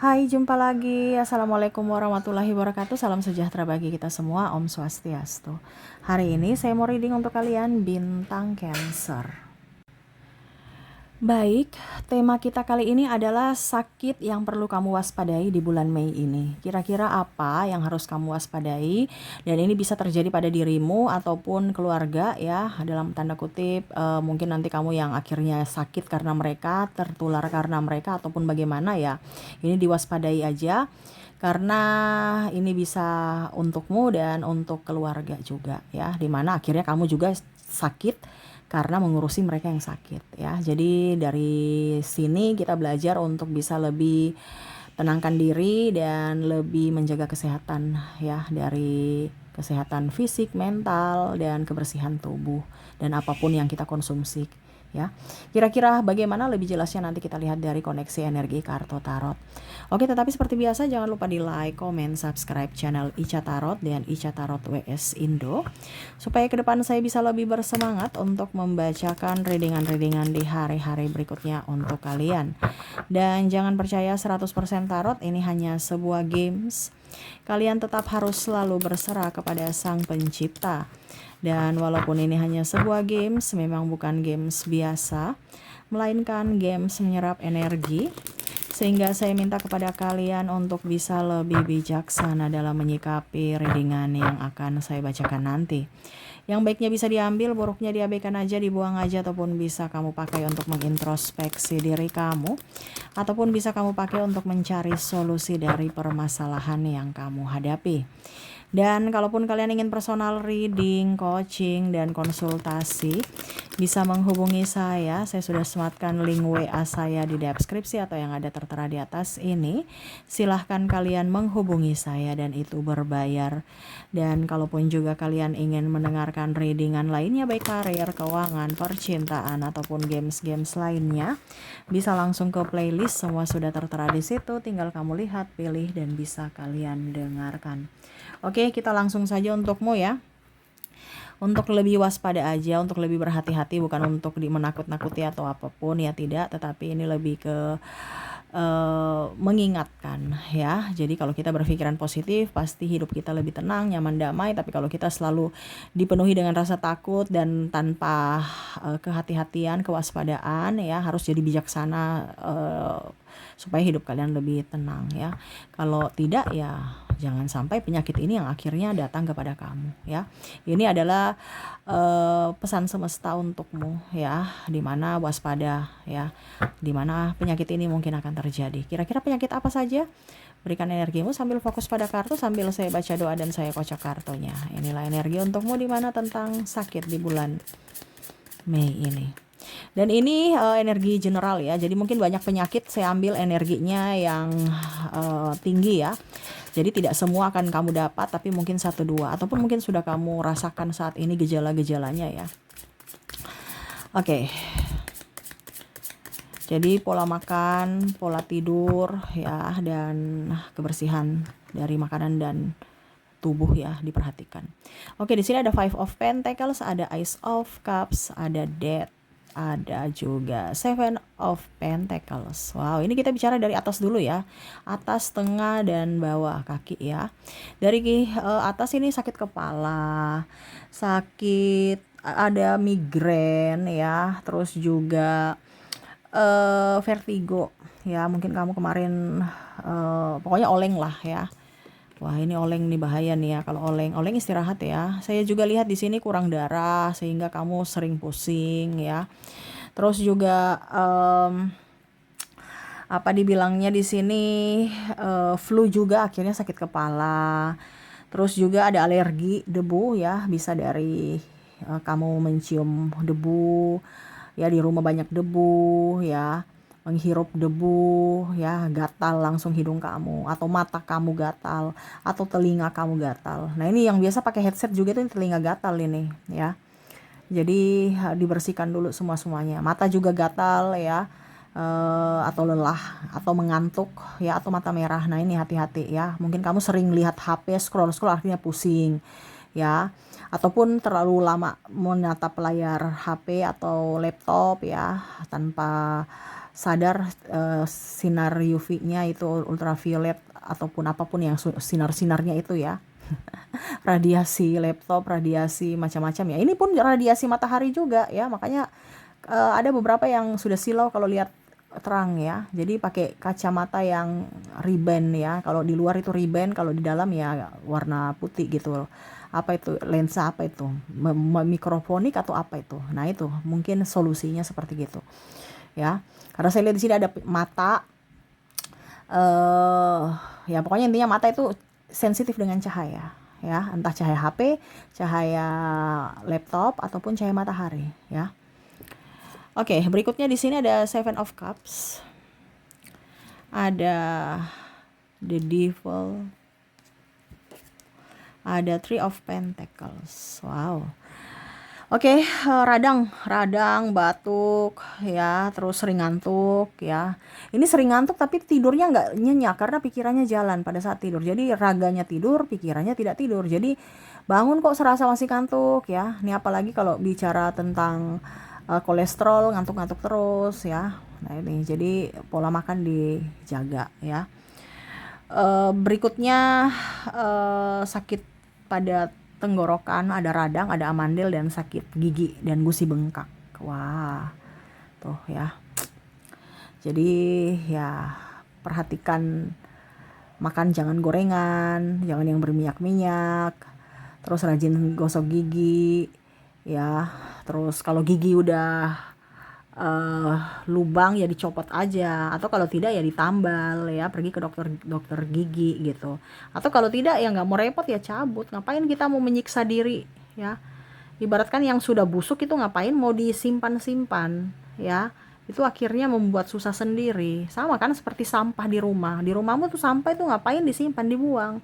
Hai, jumpa lagi. Assalamualaikum warahmatullahi wabarakatuh. Salam sejahtera bagi kita semua. Om Swastiastu. Hari ini saya mau reading untuk kalian bintang Cancer. Baik, tema kita kali ini adalah sakit yang perlu kamu waspadai di bulan Mei ini. Kira-kira apa yang harus kamu waspadai? Dan ini bisa terjadi pada dirimu ataupun keluarga ya, dalam tanda kutip mungkin nanti kamu yang akhirnya sakit karena mereka, tertular karena mereka ataupun bagaimana ya. Ini diwaspadai aja karena ini bisa untukmu dan untuk keluarga juga ya, dimana akhirnya kamu juga sakit karena mengurusi mereka yang sakit ya. Jadi dari sini kita belajar untuk bisa lebih tenangkan diri dan lebih menjaga kesehatan ya, dari kesehatan fisik, mental, dan kebersihan tubuh dan apapun yang kita konsumsi ya. Kira-kira bagaimana lebih jelasnya nanti kita lihat dari koneksi energi kartu tarot. Oke, tetapi seperti biasa jangan lupa di like, comment, subscribe channel Ica Tarot dan Ica Tarot WS Indo supaya ke depan saya bisa lebih bersemangat untuk membacakan readingan-readingan di hari-hari berikutnya untuk kalian. Dan jangan percaya 100% tarot ini hanya sebuah games. Kalian tetap harus selalu berserah kepada Sang Pencipta. Dan walaupun ini hanya sebuah games, memang bukan games biasa, melainkan games menyerap energi. Sehingga saya minta kepada kalian untuk bisa lebih bijaksana dalam menyikapi readingan yang akan saya bacakan nanti. Yang baiknya bisa diambil, buruknya diabaikan aja, dibuang aja, ataupun bisa kamu pakai untuk mengintrospeksi diri kamu, ataupun bisa kamu pakai untuk mencari solusi dari permasalahan yang kamu hadapi. Dan kalaupun kalian ingin personal reading, coaching, dan konsultasi, bisa menghubungi saya. Saya sudah sematkan link WA saya di deskripsi atau yang ada tertera di atas ini. Silahkan kalian menghubungi saya dan itu berbayar. Dan kalaupun juga kalian ingin mendengarkan readingan lainnya, baik karir, keuangan, percintaan, ataupun games-games lainnya, bisa langsung ke playlist. Semua sudah tertera di situ. Tinggal kamu lihat, pilih, dan bisa kalian dengarkan. Oke, kita langsung saja untukmu ya. Untuk lebih waspada aja, untuk lebih berhati-hati, bukan untuk menakut-nakuti atau apapun ya, tidak. Tetapi ini lebih ke mengingatkan ya. Jadi kalau kita berpikiran positif, pasti hidup kita lebih tenang, nyaman, damai. Tapi kalau kita selalu dipenuhi dengan rasa takut dan tanpa kehati-hatian, kewaspadaan ya, harus jadi bijaksana supaya hidup kalian lebih tenang ya. Kalau tidak ya jangan sampai penyakit ini yang akhirnya datang kepada kamu ya. Ini adalah pesan semesta untukmu ya, dimana waspada ya, dimana penyakit ini mungkin akan terjadi. Kira-kira penyakit apa saja? Berikan energimu sambil fokus pada kartu, sambil saya baca doa dan saya kocok kartunya. Inilah energi untukmu dimana tentang sakit di bulan Mei ini. Dan ini energi general ya, jadi mungkin banyak penyakit saya ambil energinya yang tinggi ya. Jadi tidak semua akan kamu dapat, tapi mungkin 1-2 ataupun mungkin sudah kamu rasakan saat ini gejala-gejalanya ya. Oke. Jadi pola makan, pola tidur ya, dan kebersihan dari makanan dan tubuh ya diperhatikan. Oke, di sini ada Five of Pentacles, ada Ace of Cups, ada Death, ada juga Seven of Pentacles. Wow, ini kita bicara dari atas dulu ya. Atas, tengah, dan bawah kaki ya. Dari atas ini sakit kepala, sakit, ada migrain ya, terus juga vertigo ya. Mungkin kamu kemarin pokoknya oleng lah ya. Wah, ini oleng nih bahaya nih ya. Kalau oleng istirahat ya. Saya juga lihat di sini kurang darah sehingga kamu sering pusing ya. Terus juga apa dibilangnya di sini flu juga, akhirnya sakit kepala. Terus juga ada alergi debu ya, bisa dari kamu mencium debu ya, di rumah banyak debu ya, menghirup debu ya, gatal langsung hidung kamu, atau mata kamu gatal, atau telinga kamu gatal. Nah, ini yang biasa pakai headset juga tuh telinga gatal ini ya. Jadi dibersihkan dulu semuanya. Mata juga gatal ya, atau lelah, atau mengantuk ya, atau mata merah. Nah, ini hati-hati ya. Mungkin kamu sering lihat HP, scroll akhirnya pusing ya, ataupun terlalu lama menatap layar HP atau laptop ya, tanpa sadar sinar UV-nya itu ultraviolet ataupun apapun yang sinar-sinarnya itu ya. Radiasi laptop, radiasi macam-macam ya. Ini pun radiasi matahari juga ya, makanya ada beberapa yang sudah silau kalau lihat terang ya. Jadi pakai kacamata yang Ray-Ban ya. Kalau di luar itu Ray-Ban, kalau di dalam ya warna putih gitu. Apa itu? Lensa apa itu? Mikrofonik atau apa itu? Nah, itu mungkin solusinya seperti gitu. Ya. Karena saya lihat di sini ada mata ya pokoknya intinya mata itu sensitif dengan cahaya ya, entah cahaya HP, cahaya laptop ataupun cahaya matahari ya. Oke, berikutnya di sini ada Seven of Cups. Ada The Devil. Ada Three of Pentacles. Wow. Oke, radang, batuk ya, terus sering ngantuk ya. Ini sering ngantuk tapi tidurnya nggak nyenyak karena pikirannya jalan pada saat tidur. Jadi raganya tidur, pikirannya tidak tidur. Jadi bangun kok serasa masih ngantuk ya. Ini apalagi kalau bicara tentang kolesterol, ngantuk-ngantuk terus ya. Nah ini jadi pola makan dijaga ya. Berikutnya sakit pada tenggorokan, ada radang, ada amandel, dan sakit gigi dan gusi bengkak. Wah, tuh ya. Jadi ya perhatikan makan, jangan gorengan, jangan yang berminyak-minyak. Terus rajin gosok gigi ya. Terus kalau gigi udah lubang ya dicopot aja, atau kalau tidak ya ditambal ya, pergi ke dokter gigi gitu. Atau kalau tidak ya nggak mau repot ya cabut. Ngapain kita mau menyiksa diri ya, ibaratkan yang sudah busuk itu ngapain mau disimpan-simpan ya, itu akhirnya membuat susah sendiri. Sama kan seperti sampah di rumahmu tuh, sampah itu ngapain disimpan, dibuang.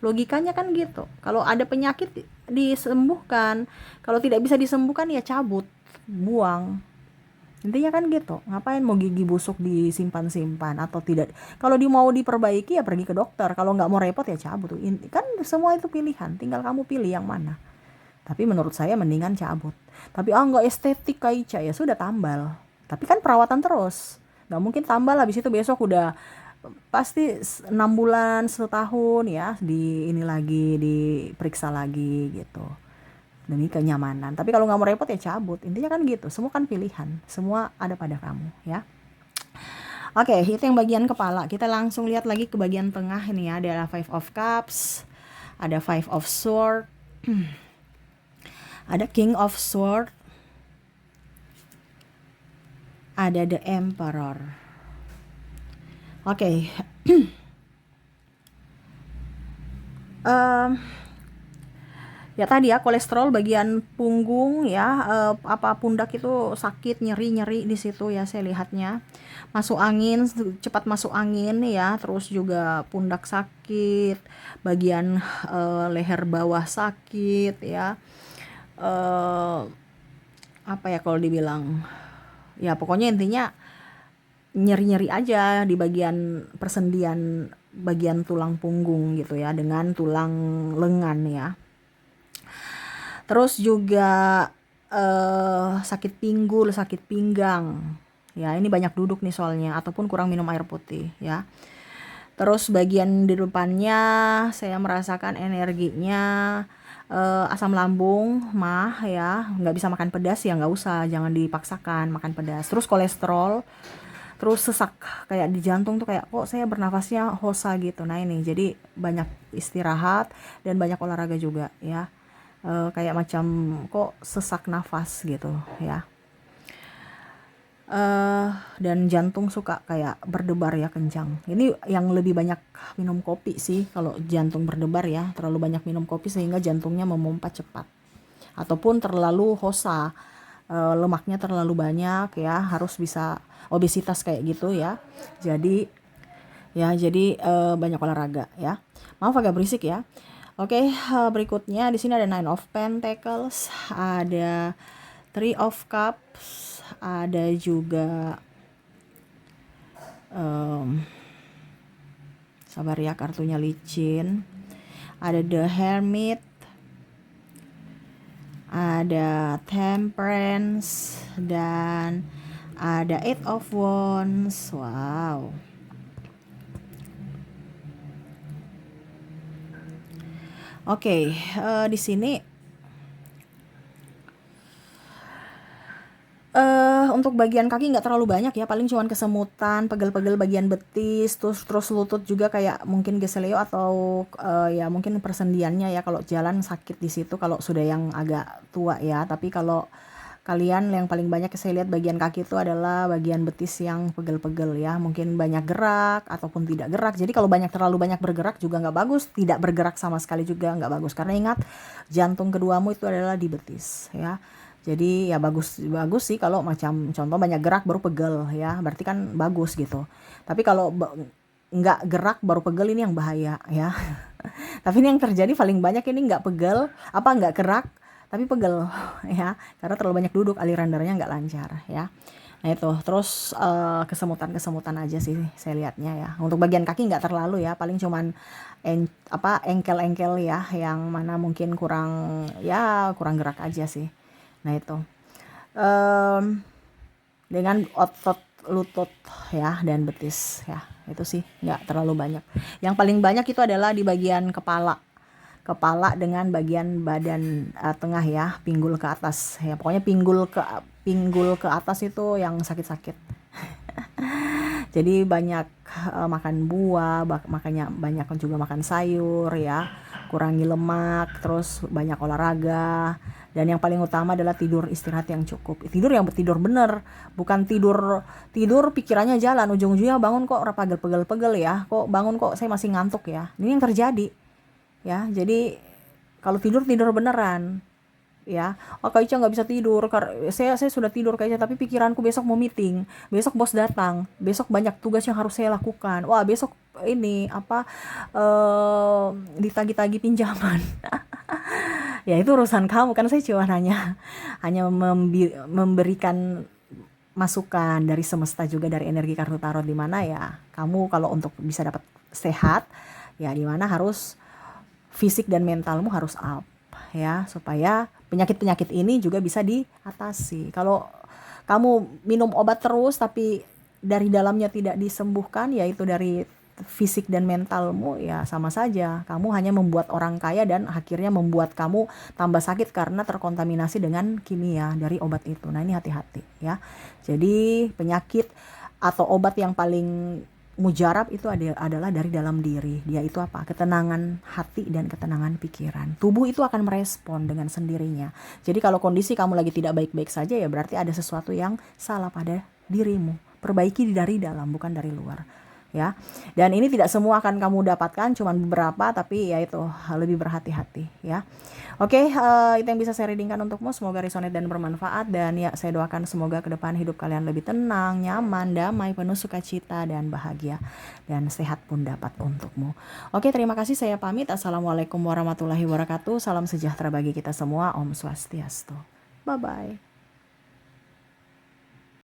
Logikanya kan gitu. Kalau ada penyakit disembuhkan, kalau tidak bisa disembuhkan ya cabut, buang. Intinya kan gitu. Ngapain mau gigi busuk disimpan-simpan atau tidak? Kalau mau diperbaiki ya pergi ke dokter. Kalau nggak mau repot ya cabut. Kan semua itu pilihan. Tinggal kamu pilih yang mana. Tapi menurut saya mendingan cabut. Tapi nggak estetik Kak Ica, ya sudah tambal. Tapi kan perawatan terus. Nggak mungkin tambal habis itu besok udah pasti 6 bulan, setahun ya ini lagi diperiksa lagi gitu, demi kenyamanan. Tapi kalau nggak mau repot ya cabut. Intinya kan gitu. Semua kan pilihan. Semua ada pada kamu ya. Oke, itu yang bagian kepala. Kita langsung lihat lagi ke bagian tengah ini ya. Ada Five of Cups, ada Five of Sword, ada King of Sword, ada The Emperor. Oke. Ya tadi ya, kolesterol bagian punggung ya, pundak itu sakit, nyeri di situ ya saya lihatnya. Masuk angin, cepat masuk angin ya, terus juga pundak sakit, bagian leher bawah sakit ya. Apa ya kalau dibilang? Ya pokoknya intinya nyeri-nyeri aja di bagian persendian bagian tulang punggung gitu ya, dengan tulang lengan ya. Terus juga sakit pinggul, sakit pinggang. Ya, ini banyak duduk nih soalnya, ataupun kurang minum air putih ya. Terus bagian di depannya saya merasakan energinya asam lambung, mah ya, nggak bisa makan pedas ya, nggak usah, jangan dipaksakan makan pedas. Terus kolesterol, terus sesak kayak di jantung tuh, kayak kok saya bernafasnya hosa gitu. Nah ini jadi banyak istirahat dan banyak olahraga juga ya. Kayak macam kok sesak nafas gitu ya. Dan jantung suka kayak berdebar ya, kencang. Ini yang lebih banyak minum kopi sih kalau jantung berdebar ya, terlalu banyak minum kopi sehingga jantungnya memompa cepat. Ataupun terlalu hosa, lemaknya terlalu banyak ya, harus bisa obesitas kayak gitu ya. Jadi banyak olahraga ya. Maaf agak berisik ya. Oke, berikutnya di sini ada Nine of Pentacles, ada Three of Cups, ada juga sabar ya, kartunya licin. Ada The Hermit, ada Temperance, dan ada Eight of Wands. Wow. Oke, di sini untuk bagian kaki nggak terlalu banyak ya, paling cuman kesemutan, pegel-pegel bagian betis, terus lutut juga kayak mungkin geseleo atau ya mungkin persendiannya ya, kalau jalan sakit di situ kalau sudah yang agak tua ya. Tapi kalau kalian yang paling banyak saya lihat bagian kaki itu adalah bagian betis yang pegel-pegel ya, mungkin banyak gerak ataupun tidak gerak. Jadi kalau terlalu banyak bergerak juga nggak bagus, tidak bergerak sama sekali juga nggak bagus, karena ingat jantung keduamu itu adalah di betis ya. Jadi ya bagus sih kalau macam contoh banyak gerak baru pegel ya, berarti kan bagus gitu. Tapi kalau nggak gerak baru pegel, ini yang bahaya ya. Tapi ini yang terjadi paling banyak, ini nggak pegel, nggak gerak tapi pegel ya, karena terlalu banyak duduk, aliran darahnya nggak lancar ya. Nah itu, terus kesemutan aja sih saya lihatnya ya. Untuk bagian kaki nggak terlalu ya, paling cuman engkel-engkel ya, yang mana mungkin kurang gerak aja sih. Nah itu dengan otot lutut ya dan betis ya, itu sih nggak terlalu banyak. Yang paling banyak itu adalah di bagian kepala dengan bagian badan tengah ya, pinggul ke atas ya, pokoknya pinggul ke atas itu yang sakit-sakit. Jadi banyak makan buah, makanya banyak juga makan sayur ya, kurangi lemak, terus banyak olahraga, dan yang paling utama adalah tidur istirahat yang cukup. Tidur bener, bukan tidur pikirannya jalan, ujung-ujungnya bangun kok pegel-pegel ya, kok bangun kok saya masih ngantuk ya. Ini yang terjadi ya. Jadi kalau tidur beneran ya. Kak Ica nggak bisa tidur, saya sudah tidur Kak Ica, tapi pikiranku besok mau meeting, besok bos datang, besok banyak tugas yang harus saya lakukan, wah besok ini ditagi-tagi pinjaman. Ya itu urusan kamu, kan saya cuma hanya memberikan masukan dari semesta, juga dari energi kartu tarot, di mana ya kamu kalau untuk bisa dapat sehat ya, di mana harus fisik dan mentalmu harus up ya, supaya penyakit-penyakit ini juga bisa diatasi. Kalau kamu minum obat terus tapi dari dalamnya tidak disembuhkan, yaitu dari fisik dan mentalmu, ya sama saja kamu hanya membuat orang kaya dan akhirnya membuat kamu tambah sakit karena terkontaminasi dengan kimia dari obat itu. Nah ini hati-hati ya. Jadi penyakit atau obat yang paling mujarab itu adalah dari dalam diri. Dia itu apa? Ketenangan hati dan ketenangan pikiran. Tubuh itu akan merespon dengan sendirinya. Jadi kalau kondisi kamu lagi tidak baik-baik saja, ya berarti ada sesuatu yang salah pada dirimu. Perbaiki dari dalam, bukan dari luar ya. Dan ini tidak semua akan kamu dapatkan, cuman beberapa, tapi ya itu lebih berhati-hati ya. Oke, itu yang bisa saya readingkan untukmu. Semoga resonate dan bermanfaat, dan ya saya doakan semoga ke depan hidup kalian lebih tenang, nyaman, damai, penuh sukacita dan bahagia, dan sehat pun dapat untukmu. Oke, terima kasih, saya pamit. Assalamualaikum warahmatullahi wabarakatuh. Salam sejahtera bagi kita semua. Om Swastiastu. Bye bye.